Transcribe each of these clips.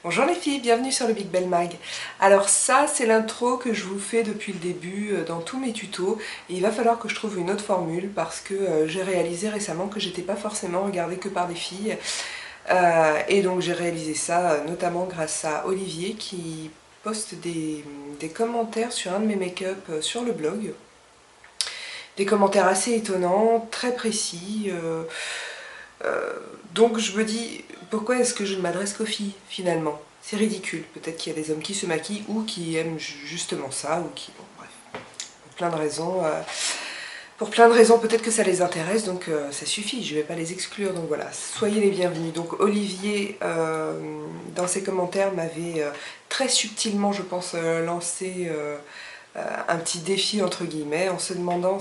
Bonjour les filles, bienvenue sur le Big Bell Mag. Alors ça c'est l'intro que je vous fais depuis le début dans tous mes tutos et il va falloir que je trouve une autre formule parce que j'ai réalisé récemment que j'étais pas forcément regardée que par des filles et donc j'ai réalisé ça notamment grâce à Olivier qui poste des commentaires sur un de mes make-up sur le blog. Des commentaires assez étonnants, très précis. Donc je me dis, pourquoi est-ce que je ne m'adresse qu'aux filles finalement? C'est ridicule, peut-être qu'il y a des hommes qui se maquillent ou qui aiment justement ça, ou qui... Bon bref, pour plein de raisons. Peut-être que ça les intéresse, donc ça suffit, je ne vais pas les exclure, donc voilà, soyez les bienvenus. Donc Olivier, dans ses commentaires, m'avait très subtilement, je pense, lancé un petit défi entre guillemets, en se demandant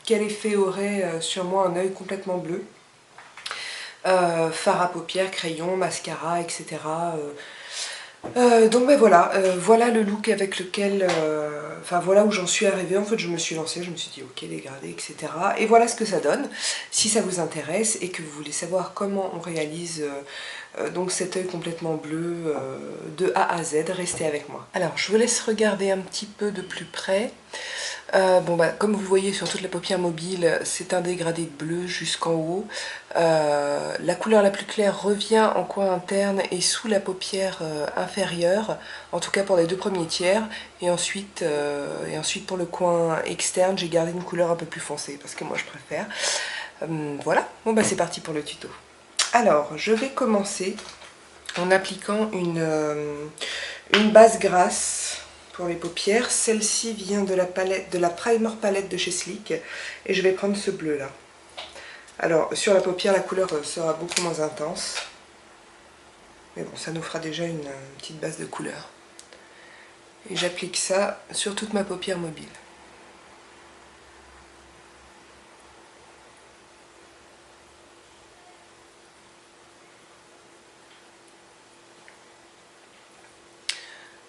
quel effet aurait sur moi un œil complètement bleu. Fard à paupières, crayon, mascara, etc. Donc ben voilà, voilà le look avec lequel, enfin voilà où j'en suis arrivée. En fait je me suis lancée, je me suis dit ok dégradé, etc. Et voilà ce que ça donne. Si ça vous intéresse et que vous voulez savoir comment on réalise donc cet œil complètement bleu de A à Z, restez avec moi. Alors je vous laisse regarder un petit peu de plus près. Bon bah, comme vous voyez sur toute la paupière mobile, c'est un dégradé de bleu jusqu'en haut. La couleur la plus claire revient en coin interne et sous la paupière inférieure, en tout cas pour les deux premiers tiers. Et ensuite pour le coin externe, j'ai gardé une couleur un peu plus foncée parce que moi je préfère. Voilà, bon bah c'est parti pour le tuto. Alors, je vais commencer en appliquant une base grasse pour les paupières. Celle-ci vient de la Primer palette de chez Sleek et je vais prendre ce bleu là. Alors sur la paupière la couleur sera beaucoup moins intense, mais bon ça nous fera déjà une petite base de couleur. Et j'applique ça sur toute ma paupière mobile.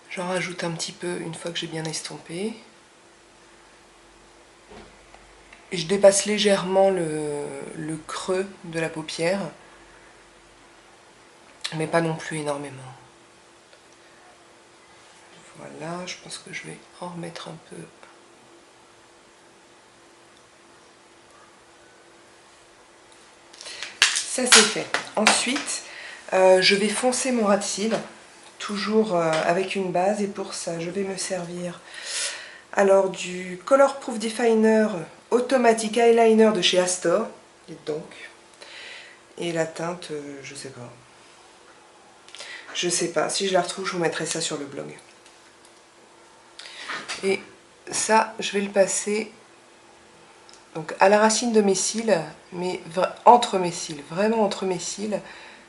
J'en rajoute un petit peu une fois que j'ai bien estompé. Et je dépasse légèrement le creux de la paupière, mais pas non plus énormément. Voilà, je pense que je vais en remettre un peu. Ça c'est fait. Ensuite, je vais foncer mon ras de cils, toujours avec une base, et pour ça, je vais me servir alors du Color Proof Definer Automatic Eyeliner de chez Astor, dites donc, et la teinte, je sais pas. Je sais pas, si je la retrouve, je vous mettrai ça sur le blog. Et ça, je vais le passer donc à la racine de mes cils, mais entre mes cils, vraiment entre mes cils.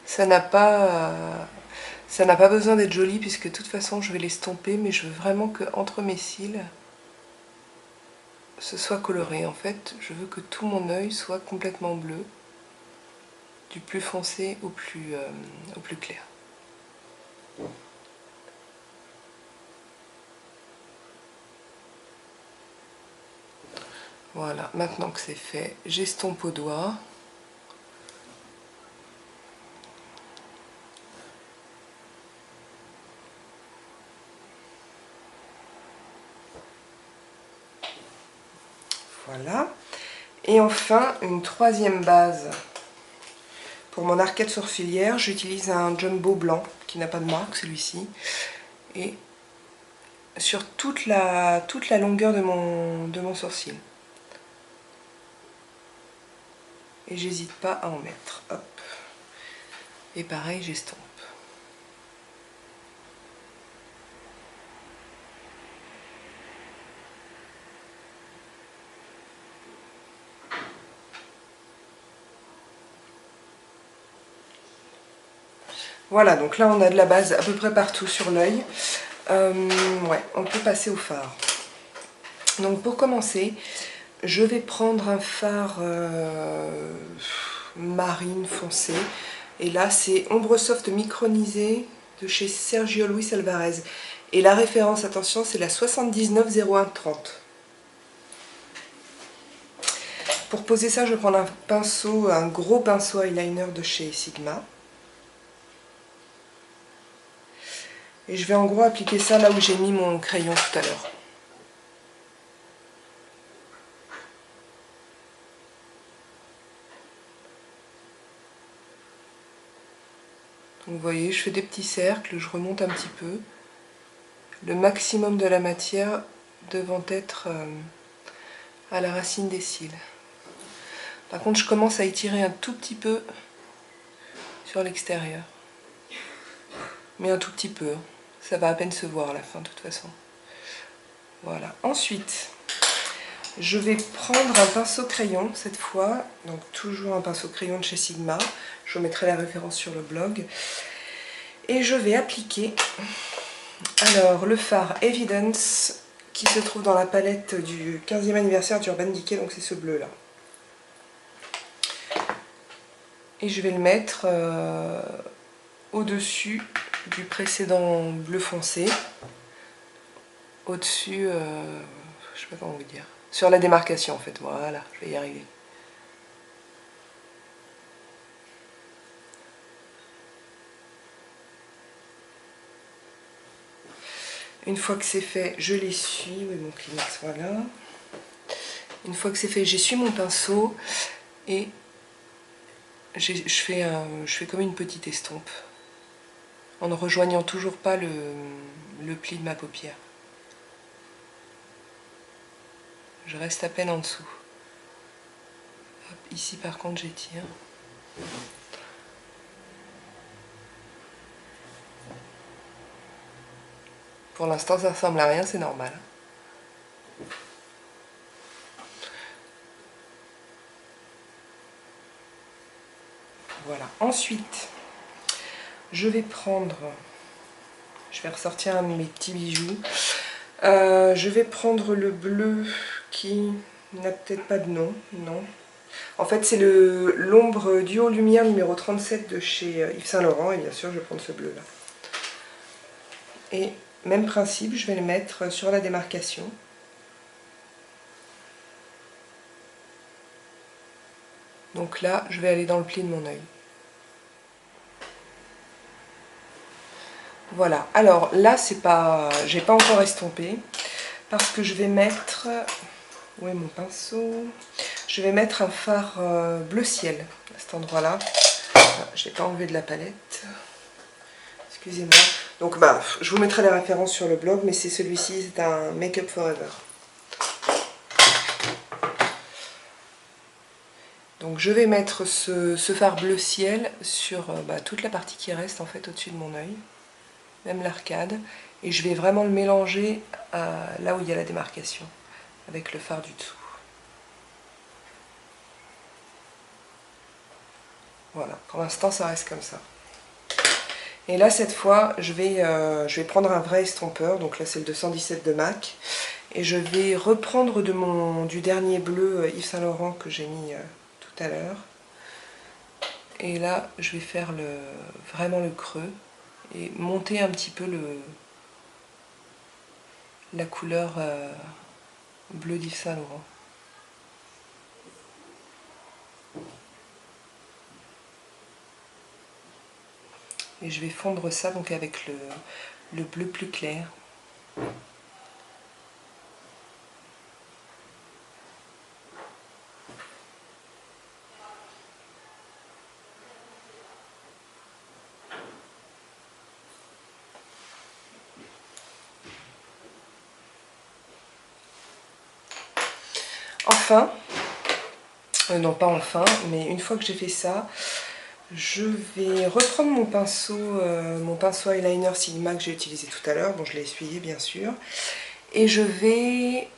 Ça n'a pas besoin d'être joli puisque de toute façon je vais l'estomper, mais je veux vraiment que entre mes cils ce soit coloré. En fait, je veux que tout mon œil soit complètement bleu, du plus foncé au plus clair. Voilà, maintenant que c'est fait, j'estompe au doigt. Voilà. Et enfin, une troisième base. Pour mon arcade sourcilière, j'utilise un jumbo blanc qui n'a pas de marque, celui-ci. Et sur toute la longueur de mon sourcil. Et j'hésite pas à en mettre. Hop. Et pareil, j'estompe. Voilà, donc là on a de la base à peu près partout sur l'œil. Ouais, on peut passer au fard. Donc pour commencer, je vais prendre un fard marine foncé. Et là c'est Ombre Soft micronisé de chez Sergio Luis Alvarez. Et la référence, attention, c'est la 790130. Pour poser ça, je vais prendre un gros pinceau eyeliner de chez Sigma. Et je vais en gros appliquer ça là où j'ai mis mon crayon tout à l'heure. Donc vous voyez, je fais des petits cercles, je remonte un petit peu. Le maximum de la matière devant être à la racine des cils. Par contre, je commence à étirer un tout petit peu sur l'extérieur. Mais un tout petit peu. Ça va à peine se voir à la fin de toute façon. Voilà. Ensuite, je vais prendre un pinceau crayon cette fois. Donc toujours un pinceau crayon de chez Sigma. Je vous mettrai la référence sur le blog. Et je vais appliquer alors le fard Evidence qui se trouve dans la palette du 15e anniversaire d'Urban Decay. Donc c'est ce bleu là. Et je vais le mettre au-dessus du précédent bleu foncé, au-dessus, je sais pas comment vous dire, sur la démarcation en fait, voilà, je vais y arriver. Une fois que c'est fait, je l'essuie, oui mon Kleenex, voilà. Une fois que c'est fait, j'essuie mon pinceau et je fais comme une petite estompe, en ne rejoignant toujours pas le pli de ma paupière. Je reste à peine en dessous. Hop, ici par contre j'étire. Pour l'instant ça ressemble à rien, c'est normal. Voilà. Ensuite, je vais ressortir un de mes petits bijoux. Je vais prendre le bleu qui n'a peut-être pas de nom, non. En fait, c'est l'ombre Duo Lumière numéro 37 de chez Yves Saint Laurent. Et bien sûr, je vais prendre ce bleu-là. Et même principe, je vais le mettre sur la démarcation. Donc là, je vais aller dans le pli de mon œil. Voilà. Alors là, j'ai pas encore estompé parce que je vais mettre... Où est mon pinceau? Je vais mettre un fard bleu ciel à cet endroit-là. Je n'ai pas enlevé de la palette. Excusez-moi. Donc bah, je vous mettrai la référence sur le blog, mais c'est celui-ci, c'est un Make Up Forever. Donc je vais mettre ce fard bleu ciel sur toute la partie qui reste en fait au-dessus de mon œil, même l'arcade, et je vais vraiment le mélanger là où il y a la démarcation, avec le fard du dessous. Voilà, pour l'instant ça reste comme ça. Et là cette fois je vais prendre un vrai estompeur, donc là c'est le 217 de MAC, et je vais reprendre du dernier bleu Yves Saint Laurent que j'ai mis tout à l'heure. Et là je vais faire vraiment le creux et monter un petit peu la couleur bleu d'Yves Saint Laurent. Et je vais fondre ça donc avec le bleu plus clair. Enfin, non pas enfin, mais une fois que j'ai fait ça, je vais reprendre mon pinceau eyeliner Sigma que j'ai utilisé tout à l'heure. Bon, je l'ai essuyé bien sûr. Et je vais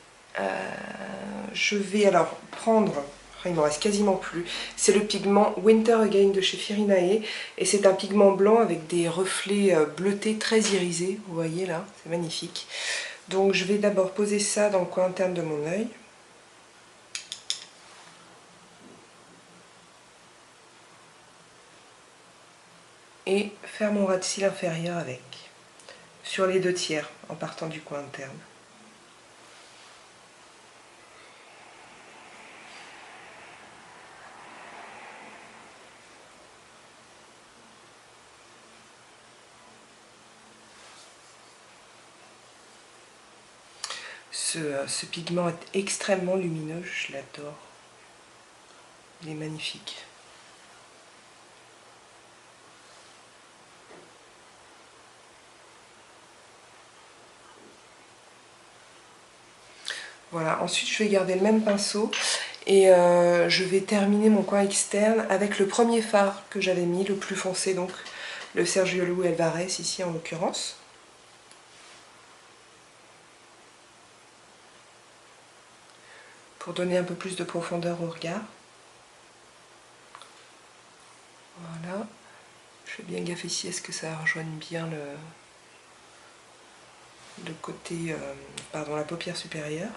alors prendre, il m'en reste quasiment plus, c'est le pigment Winter Again de chez Firinae. Et c'est un pigment blanc avec des reflets bleutés très irisés, vous voyez là, c'est magnifique. Donc je vais d'abord poser ça dans le coin interne de mon œil. Et faire mon ras de cils inférieur avec, sur les 2/3 en partant du coin interne. Ce pigment est extrêmement lumineux, je l'adore. Il est magnifique. Voilà, ensuite je vais garder le même pinceau et je vais terminer mon coin externe avec le premier fard que j'avais mis, le plus foncé, donc le Sergio Lou Alvarez ici en l'occurrence. Pour donner un peu plus de profondeur au regard. Voilà. Je fais bien gaffe ici, est-ce que ça rejoigne bien le côté, pardon, la paupière supérieure.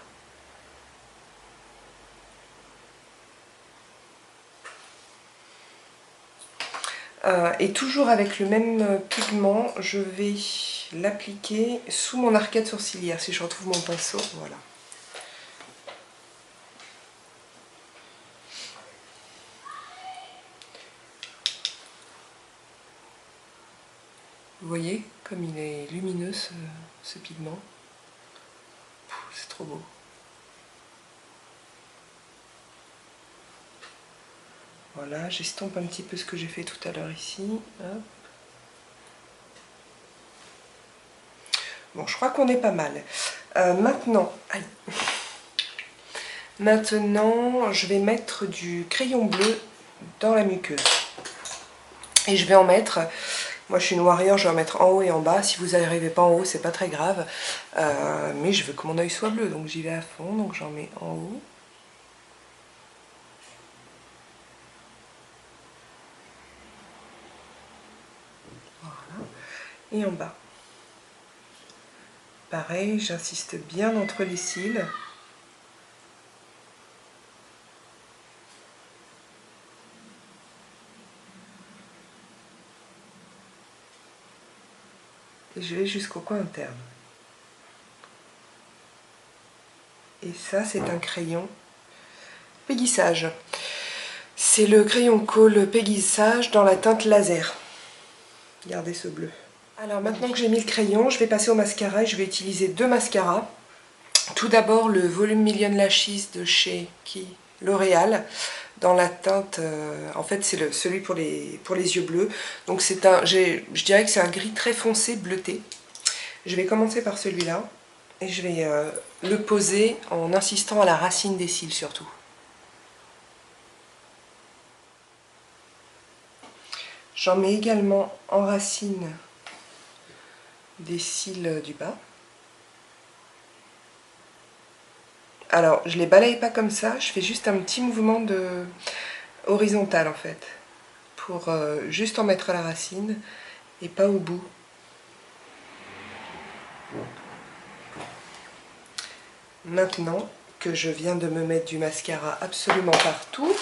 Et toujours avec le même pigment, je vais l'appliquer sous mon arcade sourcilière, si je retrouve mon pinceau, voilà. Vous voyez comme il est lumineux ce pigment. C'est trop beau. Voilà, j'estompe un petit peu ce que j'ai fait tout à l'heure ici. Hop. Bon, je crois qu'on est pas mal. Maintenant, aïe. Maintenant, je vais mettre du crayon bleu dans la muqueuse. Et je vais en mettre... Moi je suis une warrior, je vais en mettre en haut et en bas. Si vous n'arrivez pas en haut, c'est pas très grave. Mais je veux que mon œil soit bleu, donc j'y vais à fond. Donc j'en mets en haut. Voilà. Et en bas. Pareil, j'insiste bien entre les cils. Et je vais jusqu'au coin interne. Et ça, c'est un crayon Peggy Sage. C'est le crayon Kohl Peggy Sage dans la teinte laser. Regardez ce bleu. Alors maintenant que j'ai mis le crayon, je vais passer au mascara et je vais utiliser deux mascaras. Tout d'abord le Volume Million Lashes de chez L'Oréal dans la teinte, en fait c'est celui pour les yeux bleus. Donc c'est un, je dirais que c'est un gris très foncé bleuté. Je vais commencer par celui-là et je vais le poser en insistant à la racine des cils surtout. J'en mets également en racine des cils du bas. Alors, je les balaye pas comme ça, je fais juste un petit mouvement horizontal en fait, pour juste en mettre à la racine et pas au bout. Maintenant que je viens de me mettre du mascara absolument partout,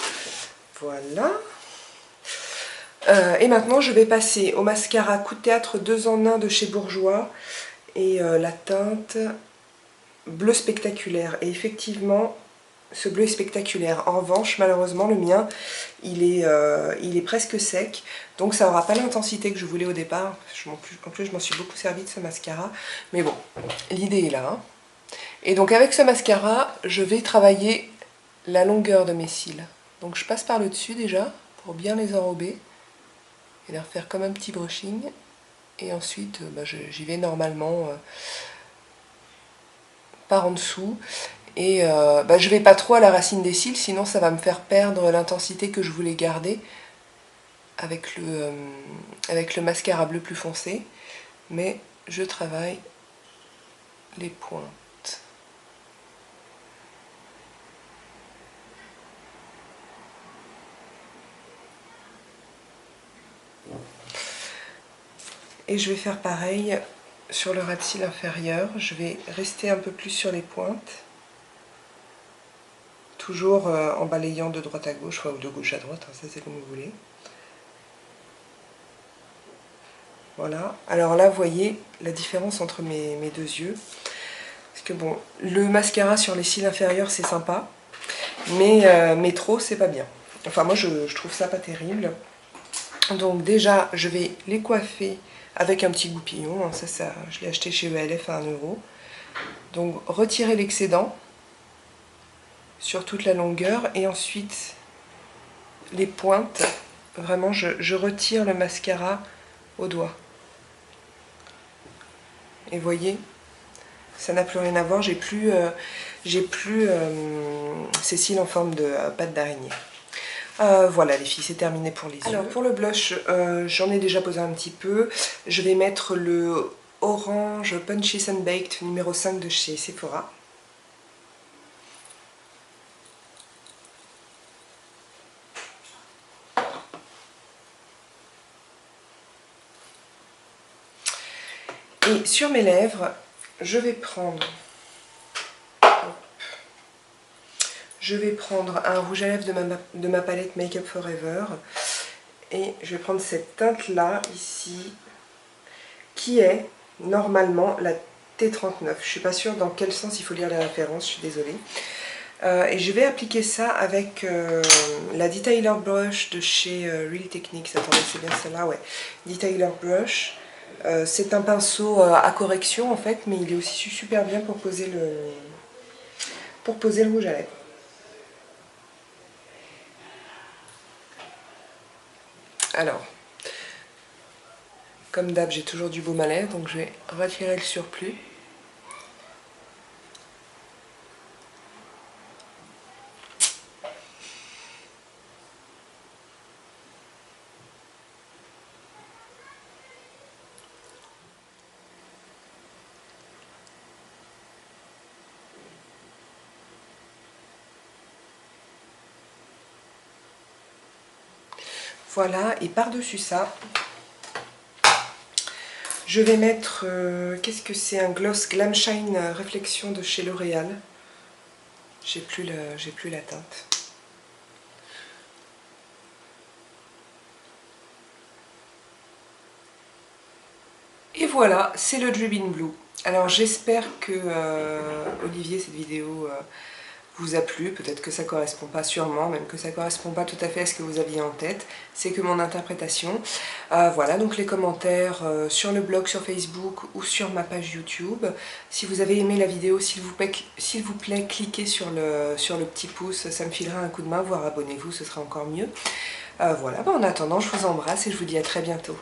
voilà. Et maintenant je vais passer au mascara Coup de Théâtre 2 en 1 de chez Bourjois et la teinte bleu spectaculaire. Et effectivement ce bleu est spectaculaire. En revanche malheureusement le mien il est presque sec, donc ça n'aura pas l'intensité que je voulais au départ. En plus je m'en suis beaucoup servi de ce mascara, mais bon, l'idée est là, hein. Et donc avec ce mascara je vais travailler la longueur de mes cils. Donc je passe par le dessus déjà pour bien les enrober et leur faire comme un petit brushing, et ensuite j'y vais normalement par en dessous, et je vais pas trop à la racine des cils, sinon ça va me faire perdre l'intensité que je voulais garder avec le mascara bleu plus foncé, mais je travaille les pointes. Et je vais faire pareil sur le ras de cils inférieur. Je vais rester un peu plus sur les pointes, toujours en balayant de droite à gauche, ou de gauche à droite, hein, ça c'est comme vous voulez. Voilà, alors là vous voyez la différence entre mes deux yeux. Parce que bon, le mascara sur les cils inférieurs c'est sympa, mais trop c'est pas bien. Enfin moi je trouve ça pas terrible. Donc déjà je vais les coiffer avec un petit goupillon, hein, ça je l'ai acheté chez ELF à 1 €. Donc retirer l'excédent sur toute la longueur et ensuite les pointes, vraiment je retire le mascara au doigt. Et voyez, ça n'a plus rien à voir, j'ai plus ces cils en forme de patte d'araignée. Voilà les filles, c'est terminé pour les yeux. Alors pour le blush, j'en ai déjà posé un petit peu. Je vais mettre le Orange Punchy Sun Baked numéro 5 de chez Sephora. Et sur mes lèvres, je vais prendre un rouge à lèvres de ma palette Make Up Forever. Et je vais prendre cette teinte-là, ici, qui est normalement la T39. Je ne suis pas sûre dans quel sens il faut lire les références, je suis désolée. Et je vais appliquer ça avec la Detailer Brush de chez Real Techniques. Attendez, c'est bien celle-là, ouais. Detailer Brush. C'est un pinceau à correction en fait, mais il est aussi super bien pour poser le rouge à lèvres. Alors, comme d'hab, j'ai toujours du baume à lèvres, donc je vais retirer le surplus. Voilà, et par-dessus ça, je vais mettre, qu'est-ce que c'est, un gloss Glam Shine Réflexion de chez L'Oréal. J'ai plus la teinte. Et voilà, c'est le Dripping Blue. Alors j'espère que Olivier, cette vidéo vous a plu. Peut-être que ça correspond pas, sûrement, même que ça correspond pas tout à fait à ce que vous aviez en tête. C'est que mon interprétation. Voilà, donc les commentaires sur le blog, sur Facebook ou sur ma page YouTube. Si vous avez aimé la vidéo, s'il vous plaît, cliquez sur le petit pouce, ça me filera un coup de main, voire abonnez-vous, ce sera encore mieux. Voilà, en attendant, je vous embrasse et je vous dis à très bientôt.